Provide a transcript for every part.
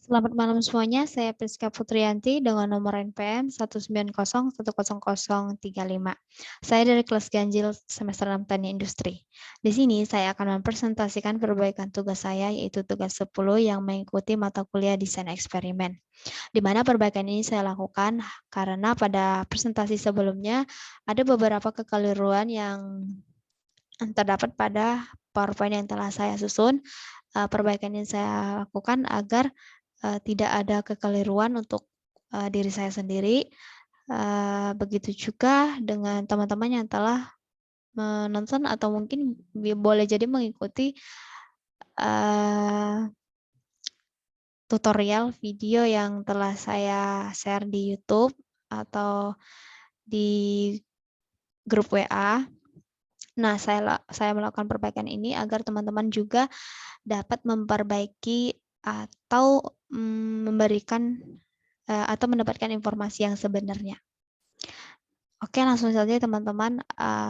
Selamat malam semuanya, saya Priska Putriyanti dengan nomor NPM 190100035. Saya dari kelas ganjil semester 6 Teknik Industri. Di sini saya akan mempresentasikan perbaikan tugas saya, yaitu tugas 10 yang mengikuti mata kuliah desain eksperimen. Di mana perbaikan ini saya lakukan karena pada presentasi sebelumnya ada beberapa kekeliruan yang terdapat pada PowerPoint yang telah saya susun. Perbaikan yang saya lakukan agar tidak ada kekeliruan untuk diri saya sendiri. Begitu juga dengan teman-teman yang telah menonton atau mungkin boleh jadi mengikuti tutorial video yang telah saya share di YouTube atau di grup WA. Nah, saya melakukan perbaikan ini agar teman-teman juga dapat memperbaiki atau memberikan atau mendapatkan informasi yang sebenarnya. Oke, langsung saja teman-teman.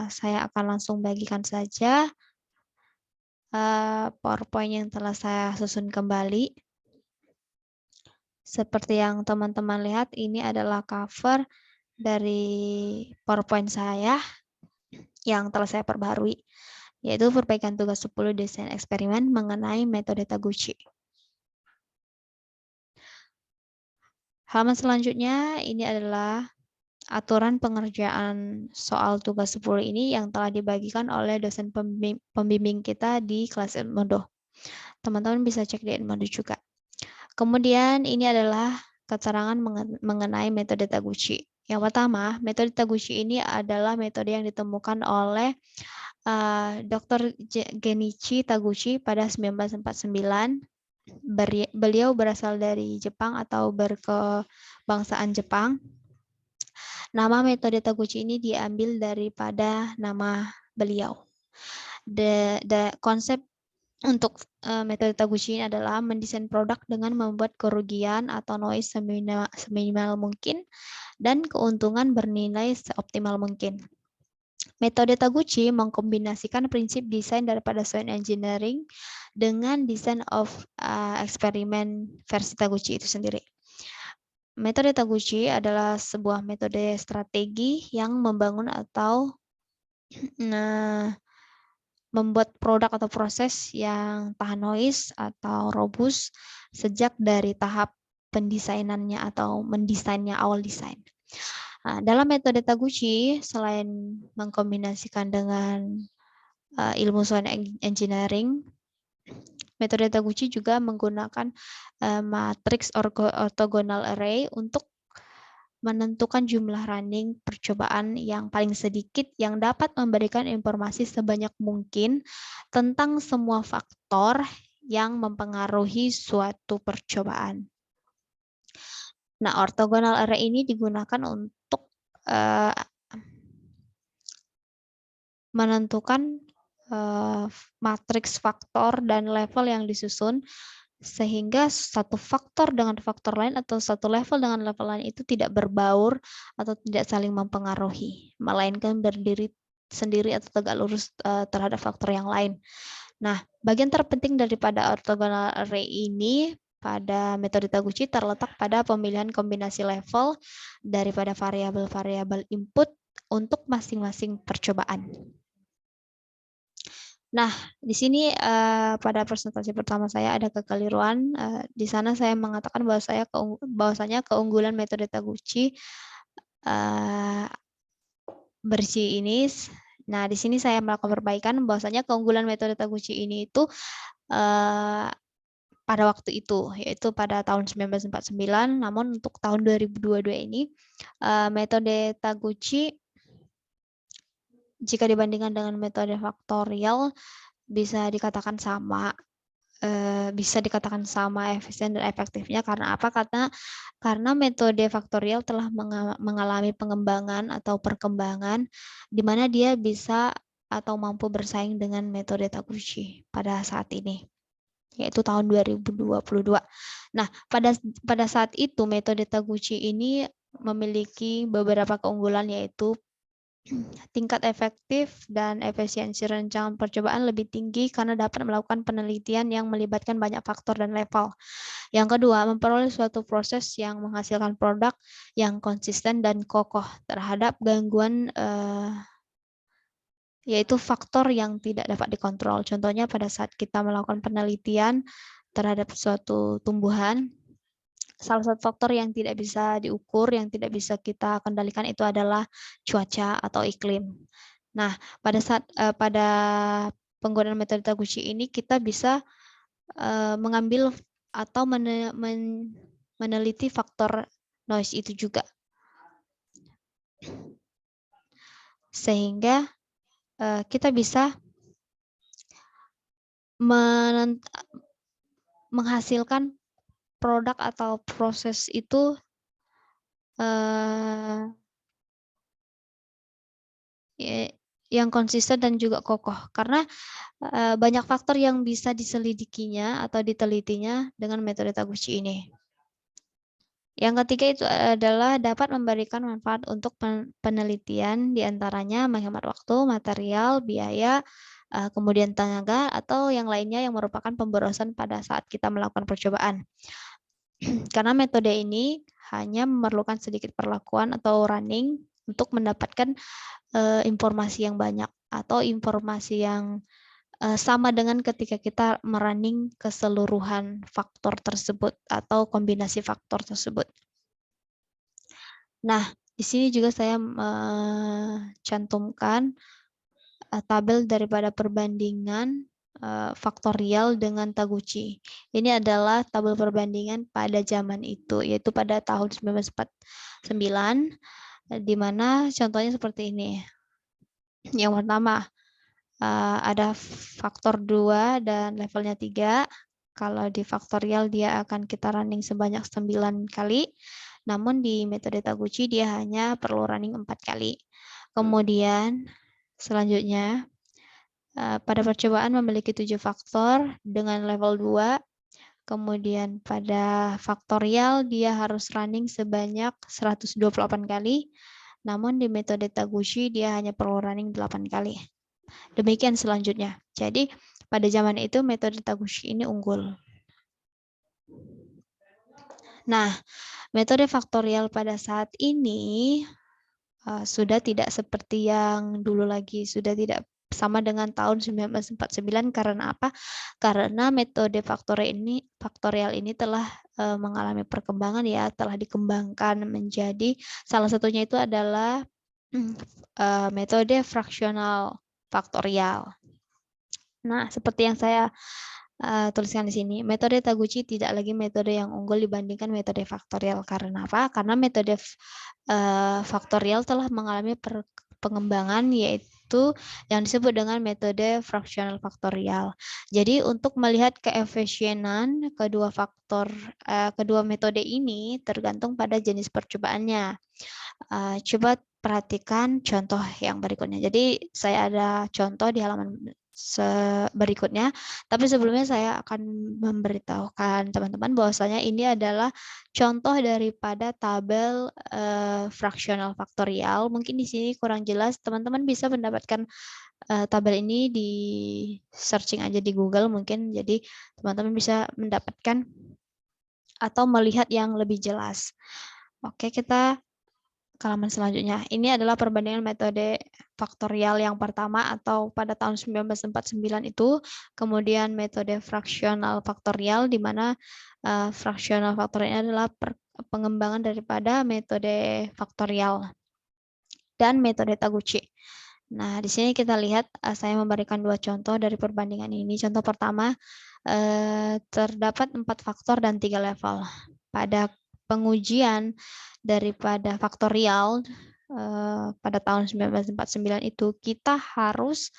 Saya akan langsung bagikan saja PowerPoint yang telah saya susun kembali. Seperti yang teman-teman lihat, ini adalah cover dari PowerPoint saya yang telah saya perbarui, yaitu perbaikan tugas 10 desain eksperimen mengenai metode Taguchi. Halaman selanjutnya ini adalah aturan pengerjaan soal tugas 10 ini yang telah dibagikan oleh dosen pembimbing kita di kelas Edmodo. Teman-teman bisa cek di Edmodo juga. Kemudian ini adalah keterangan mengenai metode Taguchi. Yang pertama, metode Taguchi ini adalah metode yang ditemukan oleh Dr. Genichi Taguchi pada 1949. Beliau berasal dari Jepang atau berkebangsaan Jepang. Nama metode Taguchi ini diambil daripada nama beliau. Konsep untuk metode Taguchi ini adalah mendesain produk dengan membuat kerugian atau noise seminimal mungkin dan keuntungan bernilai seoptimal mungkin. Metode Taguchi mengkombinasikan prinsip desain daripada sound engineering dengan desain of eksperimen versi Taguchi itu sendiri. Metode Taguchi adalah sebuah metode strategi yang membangun atau membuat produk atau proses yang tahan noise atau robust sejak dari tahap pendesainannya atau mendesainnya awal desain. Dalam metode Taguchi, selain mengkombinasikan dengan ilmu sound engineering, metode Taguchi juga menggunakan matriks orthogonal array untuk menentukan jumlah running percobaan yang paling sedikit yang dapat memberikan informasi sebanyak mungkin tentang semua faktor yang mempengaruhi suatu percobaan. Nah, orthogonal array ini digunakan untuk menentukan matriks faktor dan level yang disusun sehingga satu faktor dengan faktor lain atau satu level dengan level lain itu tidak berbaur atau tidak saling mempengaruhi, melainkan berdiri sendiri atau tegak lurus terhadap faktor yang lain. Nah, bagian terpenting daripada orthogonal array ini pada metode Taguchi terletak pada pemilihan kombinasi level daripada variabel-variabel input untuk masing-masing percobaan. Nah, di sini pada presentasi pertama saya ada kekeliruan. Di sana saya mengatakan bahwasanya keunggulan metode Taguchi bersih ini. Nah, di sini saya melakukan perbaikan bahwasanya keunggulan metode Taguchi ini itu pada waktu itu, yaitu pada tahun 1949. Namun untuk tahun 2022 ini, metode Taguchi jika dibandingkan dengan metode faktorial bisa dikatakan sama efisien dan efektifnya. Karena apa? Karena metode faktorial telah mengalami pengembangan atau perkembangan di mana dia bisa atau mampu bersaing dengan metode Taguchi pada saat ini, yaitu tahun 2022. Nah, pada saat itu metode Taguchi ini memiliki beberapa keunggulan, yaitu Tingkat efektif dan efisiensi rancangan percobaan lebih tinggi karena dapat melakukan penelitian yang melibatkan banyak faktor dan level. Yang kedua, memperoleh suatu proses yang menghasilkan produk yang konsisten dan kokoh terhadap gangguan yaitu faktor yang tidak dapat dikontrol. Contohnya pada saat kita melakukan penelitian terhadap suatu tumbuhan, salah satu faktor yang tidak bisa diukur, yang tidak bisa kita kendalikan itu adalah cuaca atau iklim. Nah, pada penggunaan metode Taguchi ini kita bisa mengambil atau meneliti faktor noise itu juga. Sehingga kita bisa menghasilkan produk atau proses itu yang konsisten dan juga kokoh. Karena banyak faktor yang bisa diselidikinya atau ditelitinya dengan metode Taguchi ini. Yang ketiga itu adalah dapat memberikan manfaat untuk penelitian, diantaranya menghemat waktu, material, biaya, kemudian tenaga, atau yang lainnya yang merupakan pemborosan pada saat kita melakukan percobaan. Karena metode ini hanya memerlukan sedikit perlakuan atau running untuk mendapatkan informasi yang banyak atau informasi yang sama dengan ketika kita merunning keseluruhan faktor tersebut atau kombinasi faktor tersebut. Nah, di sini juga saya cantumkan tabel daripada perbandingan faktorial dengan Taguchi. Ini adalah tabel perbandingan pada zaman itu, yaitu pada tahun 1949, di mana contohnya seperti ini. Yang pertama, ada faktor 2 dan levelnya 3. Kalau di faktorial dia akan kita running sebanyak 9 kali. Namun di metode Taguchi dia hanya perlu running 4 kali. Kemudian selanjutnya pada percobaan memiliki 7 faktor dengan level 2. Kemudian pada faktorial dia harus running sebanyak 128 kali. Namun di metode Taguchi dia hanya perlu running 8 kali. Demikian selanjutnya. Jadi pada zaman itu metode Taguchi ini unggul. Nah, metode faktorial pada saat ini sudah tidak seperti yang dulu lagi, sudah tidak sama dengan tahun 1949. Karena apa? Karena metode faktorial ini telah mengalami perkembangan ya, telah dikembangkan menjadi salah satunya itu adalah metode fraksional faktorial. Nah, seperti yang saya tuliskan di sini, metode Taguchi tidak lagi metode yang unggul dibandingkan metode faktorial. Karena apa? Karena metode faktorial telah mengalami pengembangan, yaitu yang disebut dengan metode fraksional faktorial. Jadi untuk melihat keefisienan kedua metode ini tergantung pada jenis percobaannya. Coba perhatikan contoh yang berikutnya. Jadi saya ada contoh di halaman berikutnya, tapi sebelumnya saya akan memberitahukan teman-teman bahwasanya ini adalah contoh daripada tabel fraksional faktorial. Mungkin di sini kurang jelas, teman-teman bisa mendapatkan tabel ini di searching aja di Google mungkin, jadi teman-teman bisa mendapatkan atau melihat yang lebih jelas. Oke, kita ke halaman selanjutnya. Ini adalah perbandingan metode faktorial yang pertama atau pada tahun 1949 itu, kemudian metode fraksional faktorial di mana fraksional faktorial adalah pengembangan daripada metode faktorial dan metode Taguchi. Nah, di sini kita lihat saya memberikan dua contoh dari perbandingan ini. Contoh pertama, terdapat 4 faktor dan 3 level. Pada pengujian daripada faktorial pada tahun 1949 itu kita harus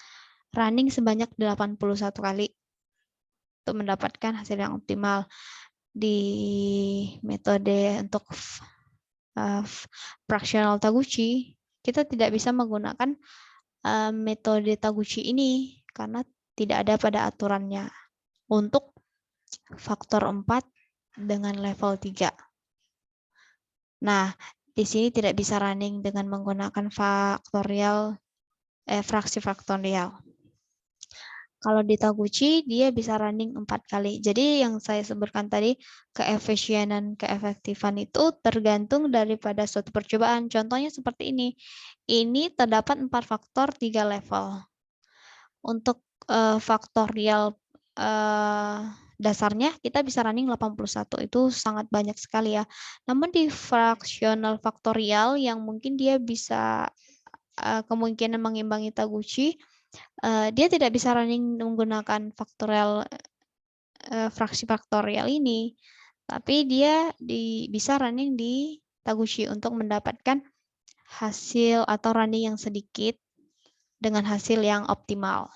running sebanyak 81 kali untuk mendapatkan hasil yang optimal. Di metode untuk fraksional Taguchi, kita tidak bisa menggunakan metode Taguchi ini karena tidak ada pada aturannya untuk faktor 4 dengan level 3. Nah, di sini tidak bisa running dengan menggunakan fraksi faktorial. Kalau di Taguchi, dia bisa running 4 kali. Jadi yang saya sebutkan tadi, keefisienan, keefektifan itu tergantung daripada suatu percobaan. Contohnya seperti ini. Ini terdapat 4 faktor 3 level. Untuk faktorial dasarnya, kita bisa running 81. Itu sangat banyak sekali ya. Namun di fractional faktorial yang mungkin dia bisa kemungkinan mengimbangi Taguchi, dia tidak bisa running menggunakan fraksi faktorial ini, tapi dia bisa running di Taguchi untuk mendapatkan hasil atau running yang sedikit dengan hasil yang optimal.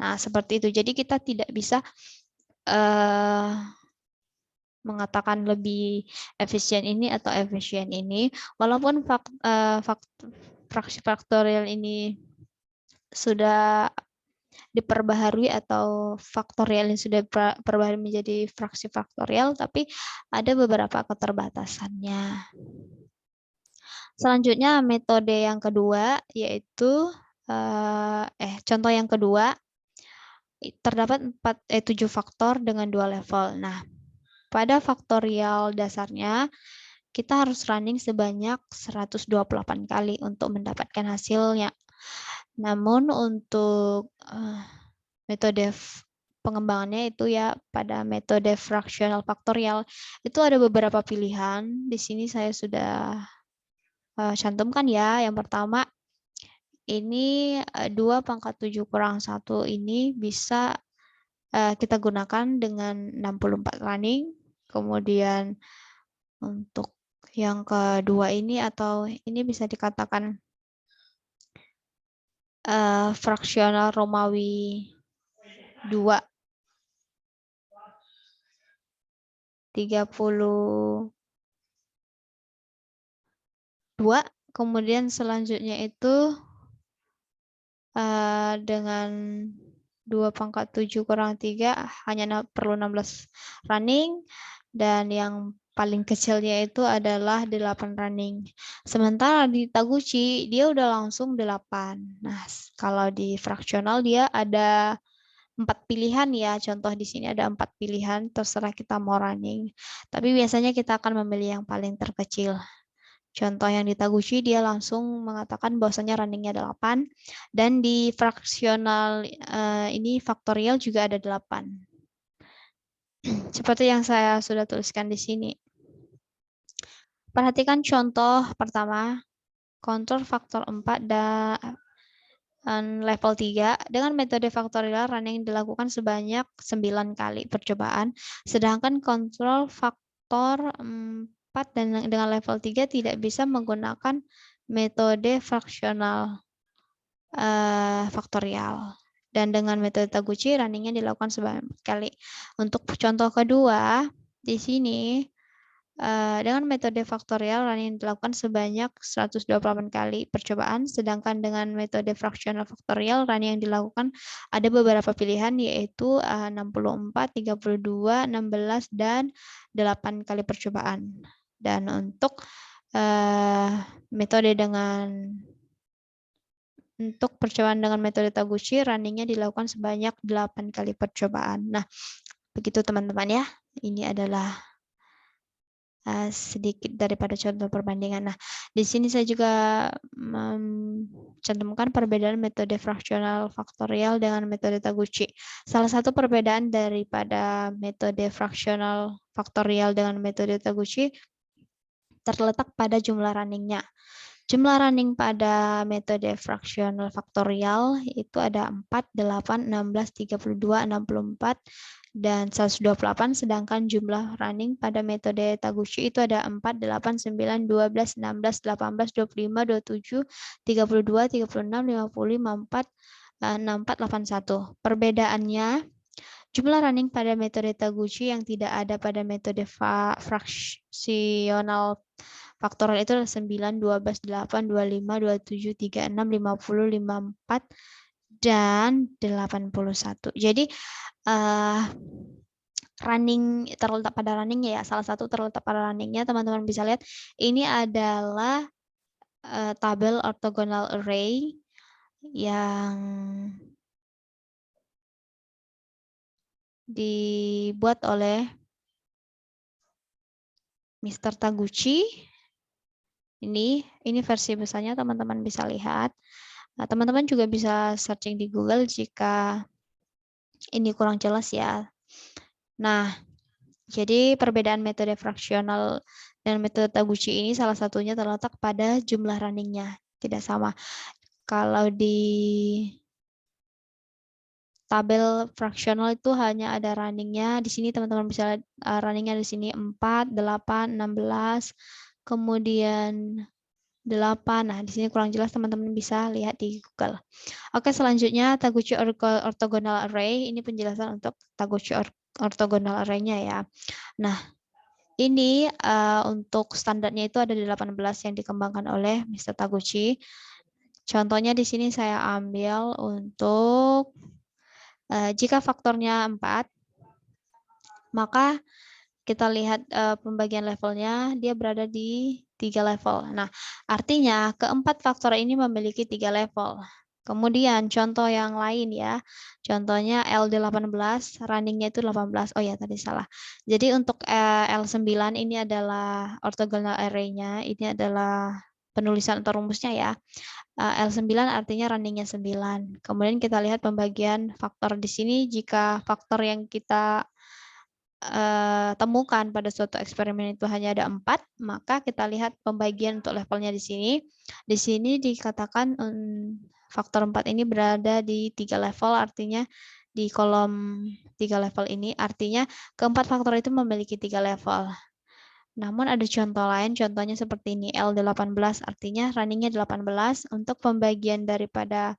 Nah, seperti itu. Jadi kita tidak bisa mengatakan lebih efisien ini atau efisien ini, walaupun fraksi faktorial ini sudah diperbaharui atau faktorial yang sudah diperbaharui menjadi fraksi faktorial, tapi ada beberapa keterbatasannya. Selanjutnya metode yang kedua yaitu contoh yang kedua, terdapat 7 faktor dengan 2 level. Nah, pada faktorial dasarnya kita harus running sebanyak 128 kali untuk mendapatkan hasilnya. Namun untuk metode pengembangannya itu ya pada metode fractional faktorial itu ada beberapa pilihan. Di sini saya sudah cantumkan ya. Yang pertama ini 2 pangkat 7 kurang 1 ini bisa kita gunakan dengan 64 running. Kemudian untuk yang kedua ini atau ini bisa dikatakan fraksional Romawi 2 32. Kemudian selanjutnya itu dengan 2 pangkat 7 kurang 3 hanya perlu 16 running, dan yang paling kecilnya itu adalah 8 running. Sementara di Taguchi dia udah langsung 8. Nah, kalau di fraksional dia ada 4 pilihan ya. Contoh di sini ada 4 pilihan, terserah kita mau running. Tapi biasanya kita akan memilih yang paling terkecil. Contoh yang di Taguchi dia langsung mengatakan bahwasanya runningnya 8, dan di fraksional ini faktorial juga ada 8. Seperti yang saya sudah tuliskan di sini. Perhatikan contoh pertama, kontrol faktor 4 dan level 3 dengan metode faktorial running dilakukan sebanyak 9 kali percobaan, sedangkan kontrol faktor 4 dan dengan level 3 tidak bisa menggunakan metode fraksional faktorial. Dan dengan metode Taguchi runningnya dilakukan sebanyak kali. Untuk contoh kedua, di sini dengan metode faktorial running dilakukan sebanyak 128 kali percobaan, sedangkan dengan metode fraksional faktorial running yang dilakukan ada beberapa pilihan yaitu 64, 32, 16, dan 8 kali percobaan. Dan untuk percobaan dengan metode Taguchi, runningnya dilakukan sebanyak 8 kali percobaan. Nah, begitu teman-teman ya. Ini adalah sedikit daripada contoh perbandingan. Nah, di sini saya juga mencantumkan perbedaan metode fraksional faktorial dengan metode Taguchi. Salah satu perbedaan daripada metode fraksional faktorial dengan metode Taguchi terletak pada jumlah runningnya. Jumlah running pada metode fraksional faktorial itu ada 4, 8, 16, 32, 64, dan 128, sedangkan jumlah running pada metode Taguchi itu ada 4, 8, 9, 12, 16, 18, 25, 27, 32, 36, 50, 54, 64, 81. Perbedaannya, jumlah running pada metode Taguchi yang tidak ada pada metode fraksional faktorial itu 9, 12, 8, 25, 27, 36, 50, 54, dan 81. Jadi running, terletak pada running ya, salah satu terletak pada runningnya, teman-teman bisa lihat ini adalah tabel orthogonal array yang dibuat oleh Mr. Taguchi. Ini versi besarnya, teman-teman bisa lihat. Nah, teman-teman juga bisa searching di Google jika ini kurang jelas ya. Nah, jadi perbedaan metode fraksional dan metode Taguchi ini salah satunya terletak pada jumlah runningnya. Tidak sama. Kalau di tabel fraksional itu hanya ada runningnya. Di sini teman-teman bisa lihat runningnya di sini 4, 8, 16, kemudian 8. Nah, di sini kurang jelas, teman-teman bisa lihat di Google. Oke, selanjutnya Taguchi orthogonal array. Ini penjelasan untuk Taguchi orthogonal array-nya ya. Nah, ini untuk standarnya itu ada di 18 yang dikembangkan oleh Mr. Taguchi. Contohnya di sini saya ambil untuk jika faktornya 4, maka kita lihat pembagian levelnya, dia berada di 3 level. Nah, artinya keempat faktor ini memiliki 3 level. Kemudian contoh yang lain ya, contohnya L18, runningnya itu 18. Oh ya, tadi salah. Jadi untuk L9 ini adalah orthogonal array-nya, ini adalah penulisan atau rumusnya ya. L9 artinya runningnya 9. Kemudian kita lihat pembagian faktor di sini, jika faktor yang kita temukan pada suatu eksperimen itu hanya ada 4, maka kita lihat pembagian untuk levelnya di sini. Di sini dikatakan faktor 4 ini berada di 3 level, artinya di kolom 3 level ini, artinya keempat faktor itu memiliki 3 level. Namun ada contoh lain, contohnya seperti ini, L18 artinya runningnya 18. Untuk pembagian daripada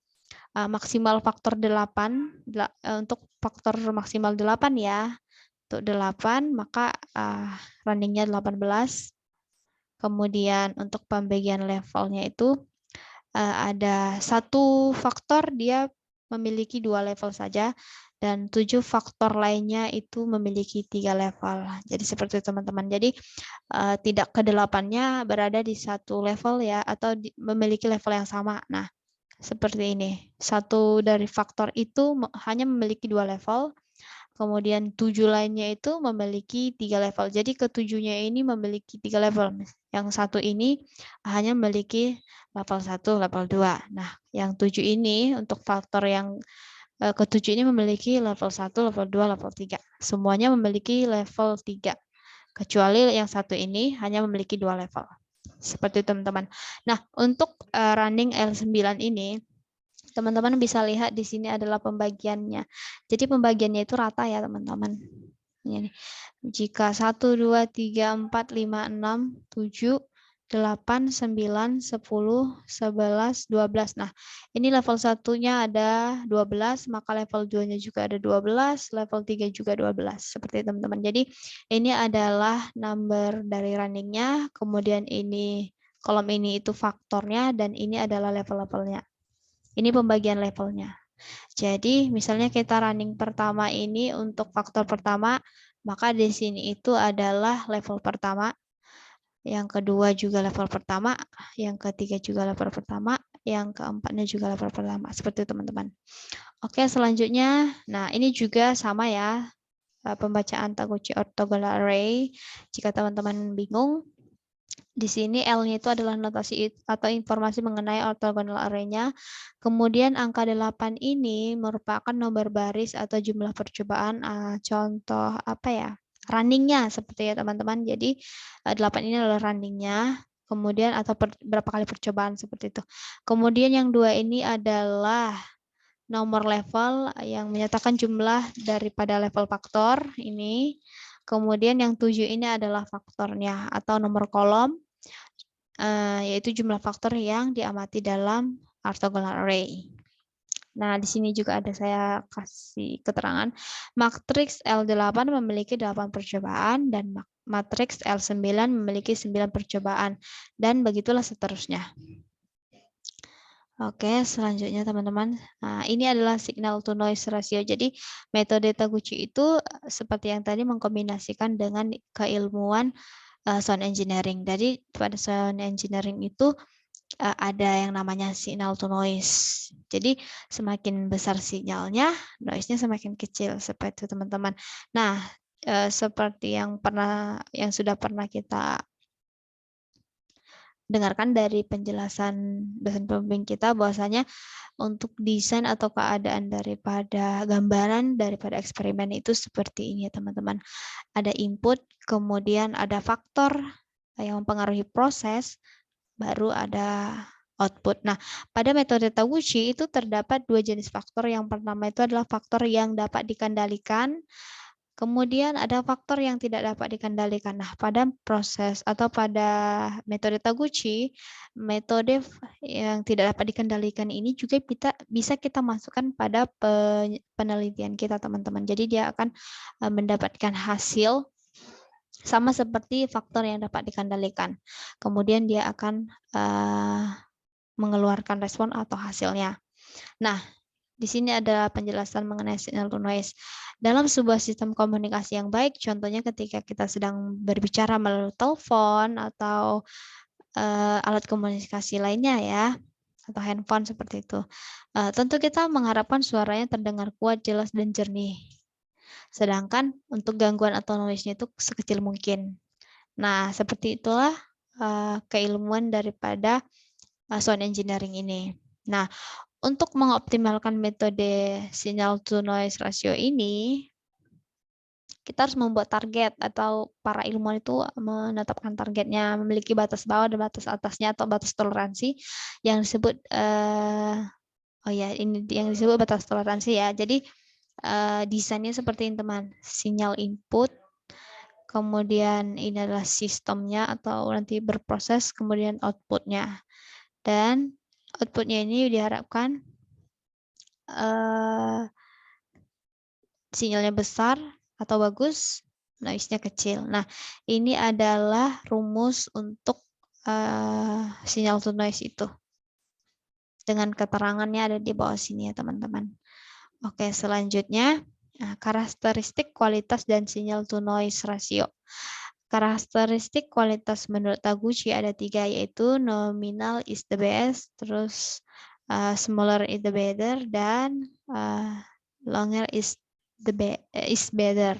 maksimal faktor 8, untuk faktor maksimal 8 ya, untuk 8, maka runningnya 18. Kemudian untuk pembagian levelnya itu ada 1 faktor dia memiliki 2 level saja, dan 7 faktor lainnya itu memiliki 3 level. Jadi seperti itu teman-teman. Jadi tidak ke-8-nya berada di 1 level ya, atau memiliki level yang sama. Nah, seperti ini. Satu dari faktor itu hanya memiliki 2 level. Kemudian 7 lainnya itu memiliki 3 level. Jadi ketujuhnya ini memiliki 3 level. Yang satu ini hanya memiliki level 1, level 2. Nah, yang 7 ini untuk faktor yang ketujuh ini memiliki level 1, level 2, level 3. Semuanya memiliki level 3. Kecuali yang satu ini hanya memiliki 2 level. Seperti itu teman-teman. Nah, untuk running L9 ini, teman-teman bisa lihat di sini adalah pembagiannya. Jadi pembagiannya itu rata ya teman-teman. Ini. Jika 1, 2, 3, 4, 5, 6, 7, 8, 9, 10, 11, 12. Nah, ini level 1-nya ada 12, maka level 2-nya juga ada 12, level 3 juga 12. Seperti itu teman-teman. Jadi ini adalah number dari runningnya, kemudian ini kolom ini itu faktornya, dan ini adalah level-levelnya. Ini pembagian levelnya. Jadi misalnya kita running pertama ini untuk faktor pertama, maka di sini itu adalah level pertama. Yang kedua juga level pertama, yang ketiga juga level pertama, yang keempatnya juga level pertama. Seperti itu teman-teman. Oke, selanjutnya, nah ini juga sama ya, pembacaan Taguchi orthogonal array. Jika teman-teman bingung, di sini L-nya itu adalah notasi atau informasi mengenai orthogonal array-nya. Kemudian angka 8 ini merupakan nomor baris atau jumlah percobaan, contoh apa ya? Running-nya seperti ya teman-teman. Jadi 8 ini adalah running-nya. Kemudian atau berapa kali percobaan seperti itu. Kemudian yang 2 ini adalah nomor level yang menyatakan jumlah daripada level faktor ini. Kemudian yang 7 ini adalah faktornya atau nomor kolom, yaitu jumlah faktor yang diamati dalam orthogonal array. Nah, di sini juga ada saya kasih keterangan. Matriks L8 memiliki 8 percobaan dan matriks L9 memiliki 9 percobaan. Dan begitulah seterusnya. Oke, selanjutnya teman-teman. Nah, ini adalah signal to noise ratio. Jadi, metode Taguchi itu seperti yang tadi mengkombinasikan dengan keilmuan sound engineering. Jadi, pada sound engineering itu ada yang namanya signal to noise. Jadi, semakin besar sinyalnya, noise-nya semakin kecil seperti itu, teman-teman. Nah, seperti yang sudah pernah kita dengarkan dari penjelasan dosen pembimbing kita bahwasanya untuk desain atau keadaan daripada gambaran daripada eksperimen itu seperti ini ya teman-teman. Ada input, kemudian ada faktor yang mempengaruhi proses, baru ada output. Nah, pada metode Taguchi itu terdapat dua jenis faktor. Yang pertama itu adalah faktor yang dapat dikendalikan. Kemudian ada faktor yang tidak dapat dikendalikan. Nah, pada proses atau pada metode Taguchi, metode yang tidak dapat dikendalikan ini juga bisa kita masukkan pada penelitian kita, teman-teman. Jadi dia akan mendapatkan hasil sama seperti faktor yang dapat dikendalikan. Kemudian dia akan mengeluarkan respon atau hasilnya. Nah, di sini ada penjelasan mengenai signal to noise. Dalam sebuah sistem komunikasi yang baik, contohnya ketika kita sedang berbicara melalui telepon atau alat komunikasi lainnya ya, atau handphone seperti itu. Tentu kita mengharapkan suaranya terdengar kuat, jelas, dan jernih. Sedangkan untuk gangguan atau noise-nya itu sekecil mungkin. Nah, seperti itulah keilmuan daripada sound engineering ini. Nah, untuk mengoptimalkan metode signal to noise ratio ini, kita harus membuat target atau para ilmuwan itu menetapkan targetnya, memiliki batas bawah dan batas atasnya atau batas toleransi yang disebut ini yang disebut batas toleransi ya. Jadi desainnya seperti ini teman, sinyal input, kemudian ini adalah sistemnya atau nanti berproses, kemudian outputnya. Dan outputnya ini diharapkan sinyalnya besar atau bagus, noise-nya kecil. Nah, ini adalah rumus untuk sinyal to noise itu. Dengan keterangannya ada di bawah sini ya, teman-teman. Oke, selanjutnya karakteristik kualitas dan sinyal to noise ratio. Karakteristik kualitas menurut Taguchi ada 3, yaitu nominal is the best, terus smaller is the better, dan longer is better.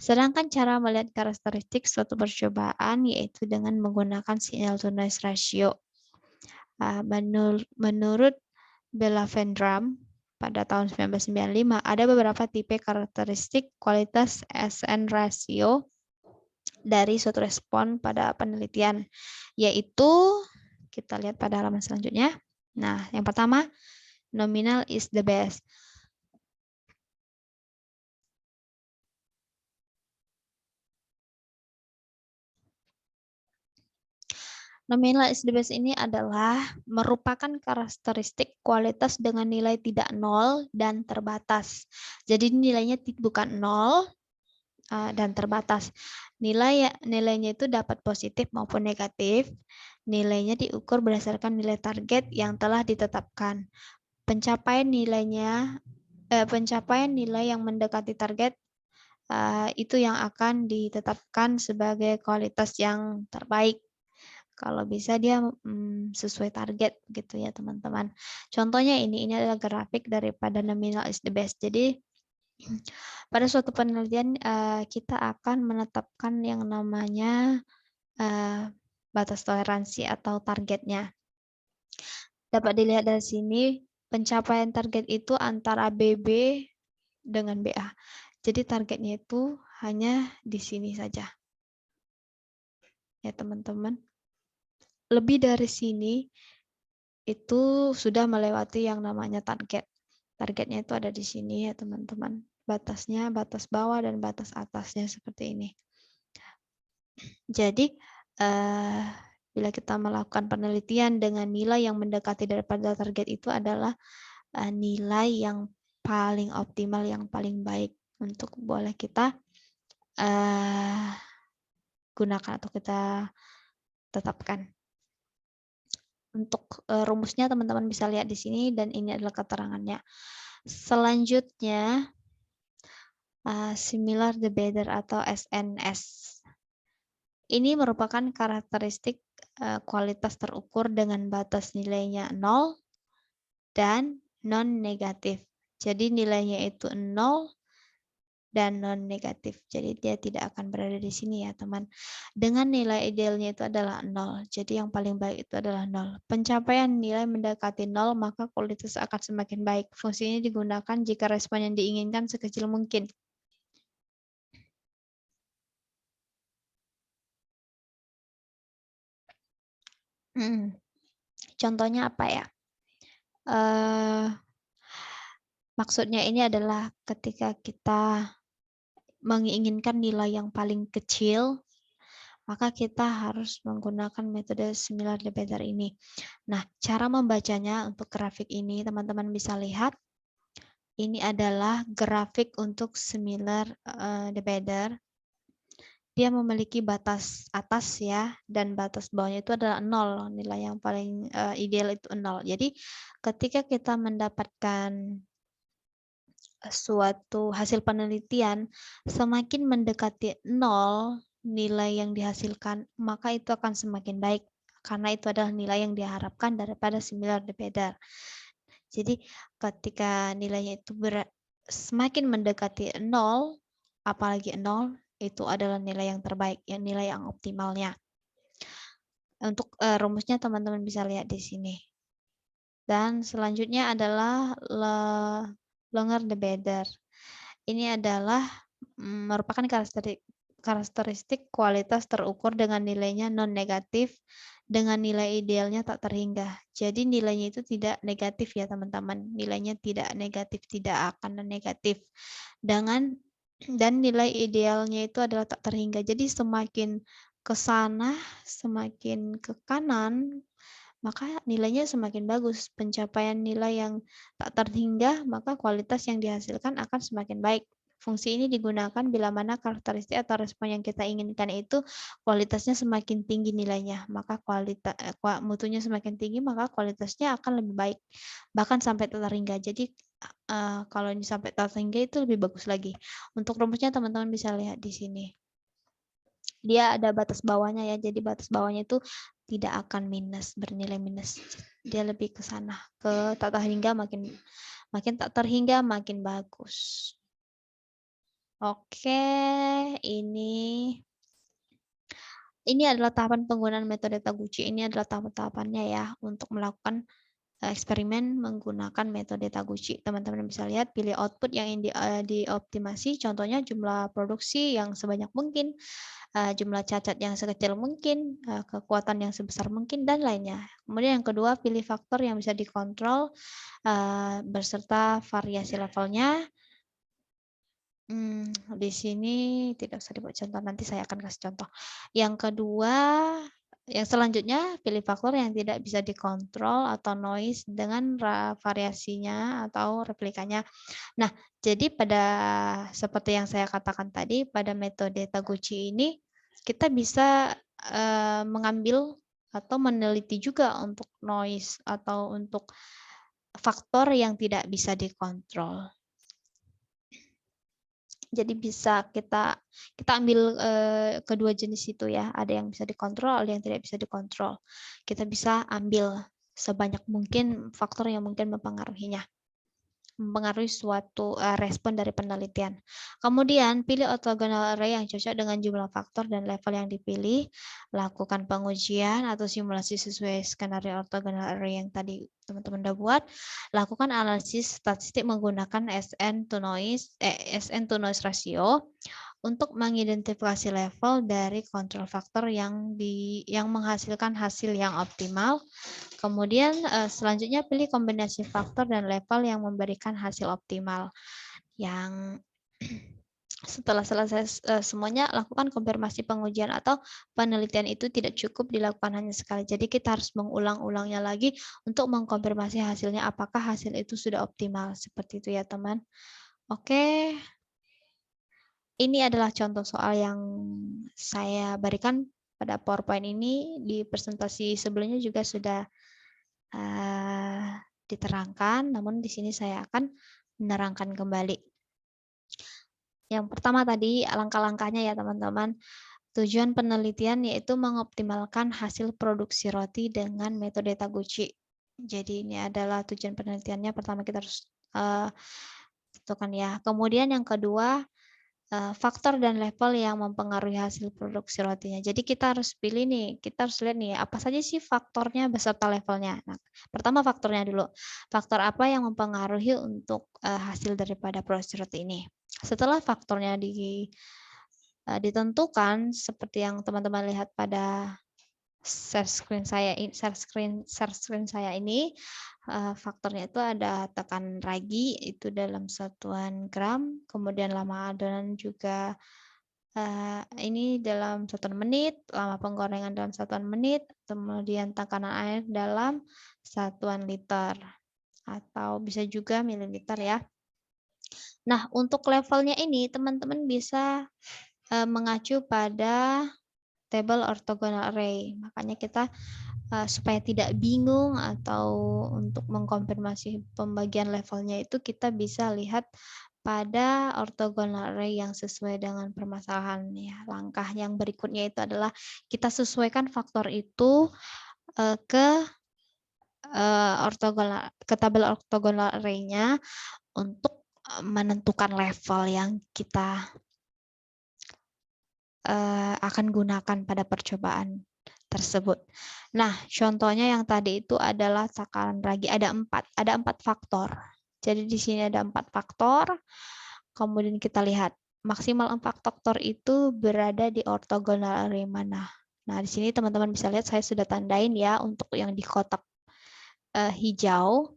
Sedangkan cara melihat karakteristik suatu percobaan yaitu dengan menggunakan signal to noise ratio. Menurut Belavendram pada tahun 1995 ada beberapa tipe karakteristik kualitas SN ratio dari suatu respon pada penelitian, yaitu kita lihat pada halaman selanjutnya. Nah, yang pertama, nominal is the best. Nominal is the best ini adalah merupakan karakteristik kualitas dengan nilai tidak nol dan terbatas. Jadi nilainya bukan nol dan terbatas. Nilainya itu dapat positif maupun negatif. Nilainya diukur berdasarkan nilai target yang telah ditetapkan. Pencapaian nilai yang mendekati target itu yang akan ditetapkan sebagai kualitas yang terbaik. Kalau bisa dia sesuai target gitu ya teman-teman. Contohnya ini adalah grafik daripada nominal is the best. Jadi pada suatu penelitian kita akan menetapkan yang namanya batas toleransi atau targetnya. Dapat dilihat dari sini pencapaian target itu antara BB dengan BA. Jadi targetnya itu hanya di sini saja. Ya teman-teman. Lebih dari sini itu sudah melewati yang namanya target. Targetnya itu ada di sini ya teman-teman. Batasnya, batas bawah dan batas atasnya seperti ini. Jadi bila kita melakukan penelitian dengan nilai yang mendekati daripada target itu adalah nilai yang paling optimal, yang paling baik untuk boleh kita gunakan atau kita tetapkan. Untuk rumusnya teman-teman bisa lihat di sini dan ini adalah keterangannya. Selanjutnya similar the better atau SNS. Ini merupakan karakteristik kualitas terukur dengan batas nilainya 0 dan non-negatif. Jadi nilainya itu 0 dan non-negatif. Jadi dia tidak akan berada di sini ya teman. Dengan nilai idealnya itu adalah 0. Jadi yang paling baik itu adalah 0. Pencapaian nilai mendekati 0 maka kualitas akan semakin baik. Fungsinya digunakan jika respon yang diinginkan sekecil mungkin. Contohnya apa ya? Maksudnya ini adalah ketika kita menginginkan nilai yang paling kecil, maka kita harus menggunakan metode similar the better ini. Nah, cara membacanya untuk grafik ini, teman-teman bisa lihat. Ini adalah grafik untuk similar the better. Dia memiliki batas atas ya, dan batas bawahnya itu adalah 0. Nilai yang paling ideal itu 0. Jadi, ketika kita mendapatkan suatu hasil penelitian, semakin mendekati 0 nilai yang dihasilkan, maka itu akan semakin baik. Karena itu adalah nilai yang diharapkan daripada similar the better. Jadi ketika nilainya itu semakin mendekati 0, apalagi 0, itu adalah nilai yang terbaik, nilai yang optimalnya. Untuk rumusnya teman-teman bisa lihat di sini. Dan selanjutnya adalah longer the better. Ini adalah merupakan karakteristik kualitas terukur dengan nilainya non-negatif dengan nilai idealnya tak terhingga. Jadi nilainya itu tidak negatif ya teman-teman. Nilainya tidak negatif, tidak akan negatif. Dan nilai idealnya itu adalah tak terhingga. Jadi semakin ke sana, semakin ke kanan, maka nilainya semakin bagus. Pencapaian nilai yang tak terhingga, maka kualitas yang dihasilkan akan semakin baik. Fungsi ini digunakan bila mana karakteristik atau respon yang kita inginkan itu kualitasnya semakin tinggi nilainya, maka mutunya semakin tinggi, maka kualitasnya akan lebih baik, bahkan sampai tak terhingga. Jadi kalau ini sampai tak terhingga itu lebih bagus lagi. Untuk rumusnya teman-teman bisa lihat di sini. Dia ada batas bawahnya ya, jadi batas bawahnya itu tidak akan minus, bernilai minus. Dia lebih ke sana, ke tak terhingga, makin tak terhingga makin bagus. Oke, ini adalah tahapan penggunaan metode Taguchi. Ini adalah tahapan-tahapannya ya untuk melakukan eksperimen menggunakan metode Taguchi. Teman-teman bisa lihat, pilih output yang ingin dioptimasi, contohnya jumlah produksi yang sebanyak mungkin, jumlah cacat yang sekecil mungkin, kekuatan yang sebesar mungkin, dan lainnya. Kemudian yang kedua, pilih faktor yang bisa dikontrol beserta variasi levelnya. Di sini tidak usah dibuat contoh, nanti saya akan kasih contoh. Yang kedua, yang selanjutnya, pilih faktor yang tidak bisa dikontrol atau noise dengan variasinya atau replikanya. Nah, jadi seperti yang saya katakan tadi, pada metode Taguchi ini, kita bisa mengambil atau meneliti juga untuk noise atau untuk faktor yang tidak bisa dikontrol. Jadi bisa kita ambil kedua jenis itu ya, ada yang bisa dikontrol, ada yang tidak bisa dikontrol. Kita bisa ambil sebanyak mungkin faktor yang mungkin mempengaruhi suatu respon dari penelitian. Kemudian pilih orthogonal array yang cocok dengan jumlah faktor dan level yang dipilih. Lakukan pengujian atau simulasi sesuai skenario orthogonal array yang tadi teman-teman udah buat. Lakukan analisis statistik menggunakan SN to noise ratio untuk mengidentifikasi level dari kontrol faktor yang menghasilkan hasil yang optimal. Kemudian selanjutnya pilih kombinasi faktor dan level yang memberikan hasil optimal. Yang setelah selesai semuanya, lakukan konfirmasi pengujian atau penelitian itu tidak cukup dilakukan hanya sekali. Jadi kita harus mengulang-ulangnya lagi untuk mengkonfirmasi hasilnya apakah hasil itu sudah optimal. Seperti itu ya teman. Oke. Ini adalah contoh soal yang saya berikan pada PowerPoint ini. Di presentasi sebelumnya juga sudah diterangkan, namun di sini saya akan menerangkan kembali. Yang pertama tadi langkah-langkahnya ya teman-teman. Tujuan penelitian yaitu mengoptimalkan hasil produksi roti dengan metode Taguchi. Jadi ini adalah tujuan penelitiannya. Pertama kita harus tentukan ya. Kemudian yang kedua, faktor dan level yang mempengaruhi hasil produksi rotinya. Jadi kita harus pilih nih, kita harus lihat nih apa saja sih faktornya beserta levelnya. Nah, pertama faktornya dulu. Faktor apa yang mempengaruhi untuk hasil daripada produksi roti ini. Setelah faktornya ditentukan seperti yang teman-teman lihat pada share screen saya ini, faktornya itu ada tekanan ragi itu dalam satuan gram, kemudian lama adonan juga ini dalam satuan menit, lama penggorengan dalam satuan menit, kemudian tekanan air dalam satuan liter atau bisa juga mililiter ya. Nah, untuk levelnya ini teman-teman bisa mengacu pada table orthogonal array. Makanya kita supaya tidak bingung atau untuk mengkonfirmasi pembagian levelnya itu kita bisa lihat pada orthogonal array yang sesuai dengan permasalahan ya. Langkah yang berikutnya itu adalah kita sesuaikan faktor itu ke tabel orthogonal array-nya untuk menentukan level yang kita akan gunakan pada percobaan tersebut. Nah, contohnya yang tadi itu adalah takaran ragi ada 4 faktor. Jadi di sini ada 4 faktor. Kemudian kita lihat maksimal 4 faktor itu berada di orthogonal array mana. Nah, di sini teman-teman bisa lihat saya sudah tandain ya untuk yang di kotak hijau.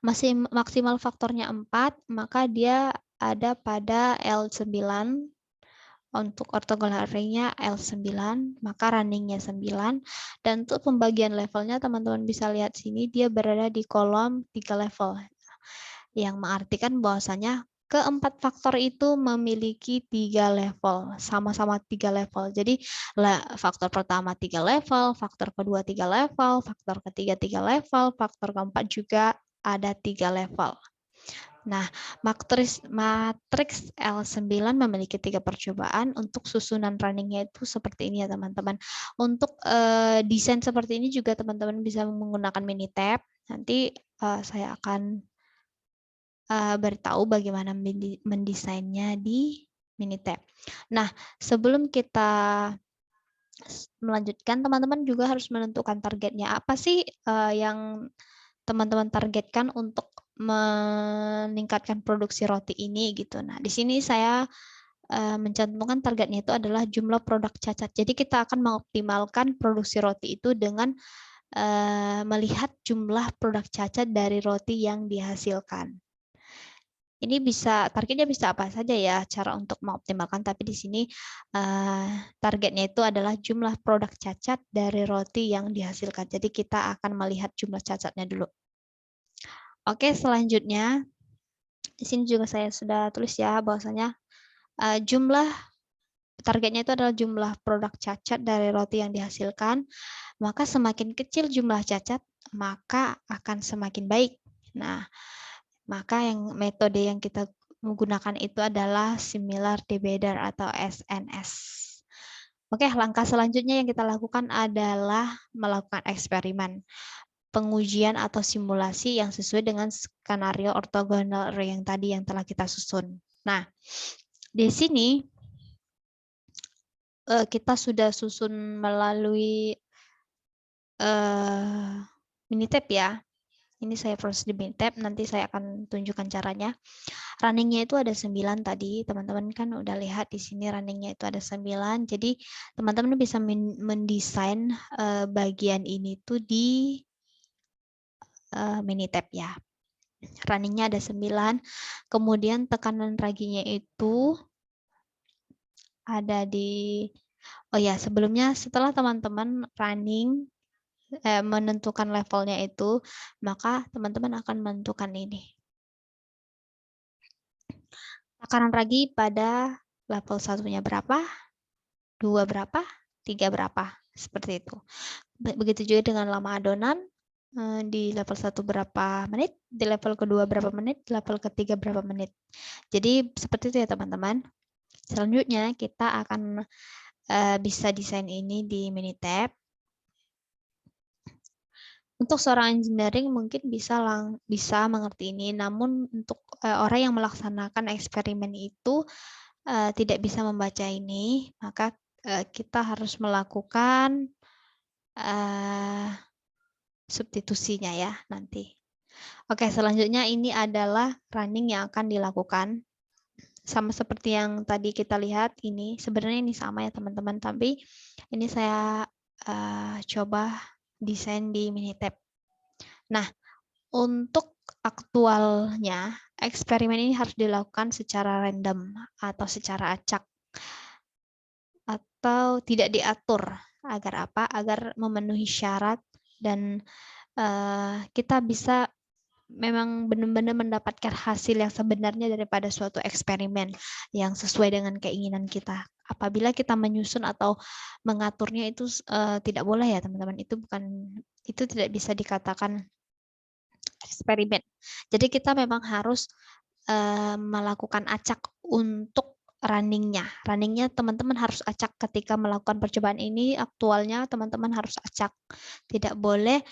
Masih maksimal faktornya 4, maka dia ada pada L9. Untuk orthogonal array-nya L9, maka running-nya 9. Dan untuk pembagian levelnya, teman-teman bisa lihat sini, dia berada di kolom 3 level. Yang mengartikan bahwasanya keempat faktor itu memiliki 3 level, sama-sama 3 level. Jadi faktor pertama 3 level, faktor kedua 3 level, faktor ketiga 3 level, faktor keempat juga ada 3 level. Nah, matriks L9 memiliki 3 percobaan. Untuk susunan running-nya itu seperti ini ya teman-teman. Untuk desain seperti ini juga teman-teman bisa menggunakan Minitab. Nanti saya akan beritahu bagaimana mendesainnya di Minitab. Nah, sebelum kita melanjutkan, teman-teman juga harus menentukan targetnya. Apa sih yang teman-teman targetkan untuk meningkatkan produksi roti ini gitu. Nah, di sini saya mencantumkan targetnya itu adalah jumlah produk cacat. Jadi kita akan mengoptimalkan produksi roti itu dengan melihat jumlah produk cacat dari roti yang dihasilkan. Ini targetnya bisa apa saja ya cara untuk mengoptimalkan, tapi di sini targetnya itu adalah jumlah produk cacat dari roti yang dihasilkan. Jadi kita akan melihat jumlah cacatnya dulu. Oke, selanjutnya di sini juga saya sudah tulis ya bahwasanya jumlah targetnya itu adalah jumlah produk cacat dari roti yang dihasilkan. Maka semakin kecil jumlah cacat, maka akan semakin baik. Nah, maka metode yang kita menggunakan itu adalah similar divider atau SNS. Oke, langkah selanjutnya yang kita lakukan adalah melakukan eksperimen, pengujian atau simulasi yang sesuai dengan skenario orthogonal array yang tadi yang telah kita susun. Nah, di sini kita sudah susun melalui Minitab ya. Ini saya proses di Minitab, nanti saya akan tunjukkan caranya. Running-nya itu ada 9 tadi, teman-teman kan udah lihat di sini running-nya itu ada 9. Jadi teman-teman bisa mendesain bagian ini tuh di Minitab ya. Running-nya ada 9. Kemudian tekanan raginya itu ada di sebelumnya setelah teman-teman running menentukan levelnya itu, maka teman-teman akan menentukan ini. Takaran ragi pada level 1-nya berapa, 2 berapa, 3 berapa, seperti itu. Begitu juga dengan lama adonan, di level 1 berapa menit, di level kedua berapa menit, level ketiga berapa menit. Jadi seperti itu ya teman-teman. Selanjutnya kita akan bisa desain ini di Minitab. Untuk seorang engineering mungkin bisa mengerti ini, namun untuk orang yang melaksanakan eksperimen itu tidak bisa membaca ini, maka kita harus melakukan substitusinya ya nanti. Oke, selanjutnya ini adalah running yang akan dilakukan. Sama seperti yang tadi kita lihat ini, sebenarnya ini sama ya teman-teman, tapi ini saya coba desain di Minitab. Nah, untuk aktualnya, eksperimen ini harus dilakukan secara random atau secara acak atau tidak diatur. Agar apa? Agar memenuhi syarat dan kita bisa memang benar-benar mendapatkan hasil yang sebenarnya daripada suatu eksperimen yang sesuai dengan keinginan kita. Apabila kita menyusun atau mengaturnya itu tidak boleh ya teman-teman. Itu tidak bisa dikatakan eksperimen. Jadi kita memang harus melakukan acak untuk runningnya. Runningnya teman-teman harus acak ketika melakukan percobaan ini, aktualnya teman-teman harus acak. Tidak boleh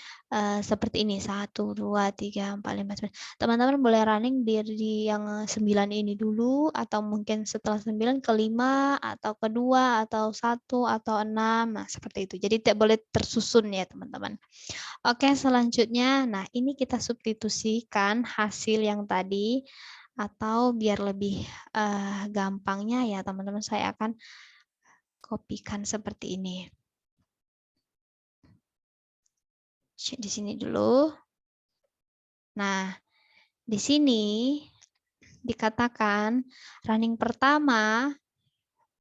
seperti ini, 1, 2, 3, 4, 5, 9. Teman-teman boleh running di yang 9 ini dulu, atau mungkin setelah 9 ke 5, atau ke 2, atau 1, atau 6. Nah, seperti itu. Jadi tidak boleh tersusun ya teman-teman. Oke, selanjutnya, nah ini kita substitusikan hasil yang tadi, atau biar lebih gampangnya ya teman-teman, saya akan kopikan seperti ini. Di sini dulu. Nah, di sini dikatakan running pertama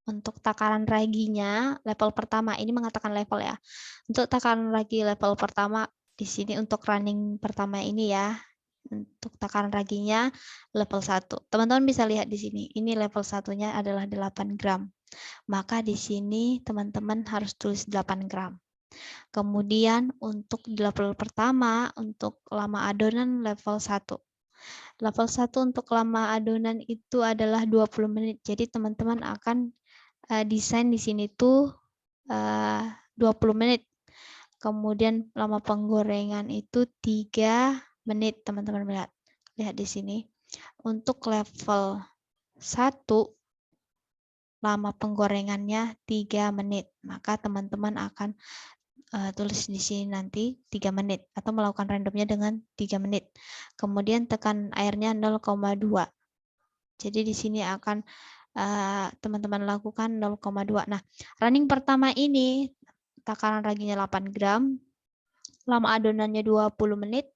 untuk takaran raginya level pertama, ini mengatakan level ya. Untuk takaran ragi level pertama di sini untuk running pertama ini ya. Untuk takaran raginya level 1. Teman-teman bisa lihat di sini. Ini level 1-nya adalah 8 gram. Maka di sini teman-teman harus tulis 8 gram. Kemudian untuk di level pertama, untuk lama adonan level 1. Level 1 untuk lama adonan itu adalah 20 menit. Jadi teman-teman akan desain di sini tuh 20 menit. Kemudian lama penggorengan itu 3 menit, teman-teman lihat. Lihat di sini. Untuk level 1 lama penggorengannya 3 menit. Maka teman-teman akan tulis di sini nanti 3 menit atau melakukan randomnya dengan 3 menit. Kemudian tekan airnya 0,2. Jadi di sini akan teman-teman lakukan 0,2. Nah, running pertama ini takaran raginya 8 gram, lama adonannya 20 menit,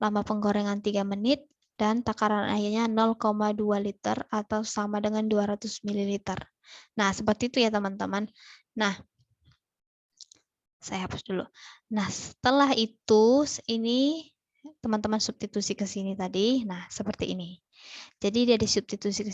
lama penggorengan 3 menit, dan takaran airnya 0,2 liter atau sama dengan 200 ml. Nah, seperti itu ya teman-teman. Nah, saya hapus dulu. Nah, setelah itu ini teman-teman substitusi ke sini tadi. Nah, seperti ini. Jadi dia disubstitusi ke